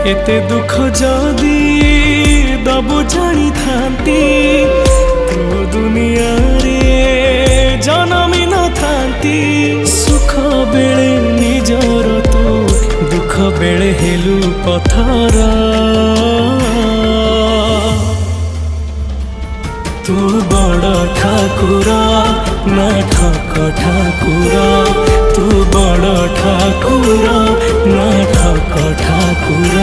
एते दुख जदि दबु जानी थांती तू दुनिया रे जनमी न थांती। सुख बेले निजर तू दुख बेले हेलु पथर। तू बड़ ठाकुर ना ठक ठाकुर। तू बड़ ठाकुर ना ठक ठाकुर।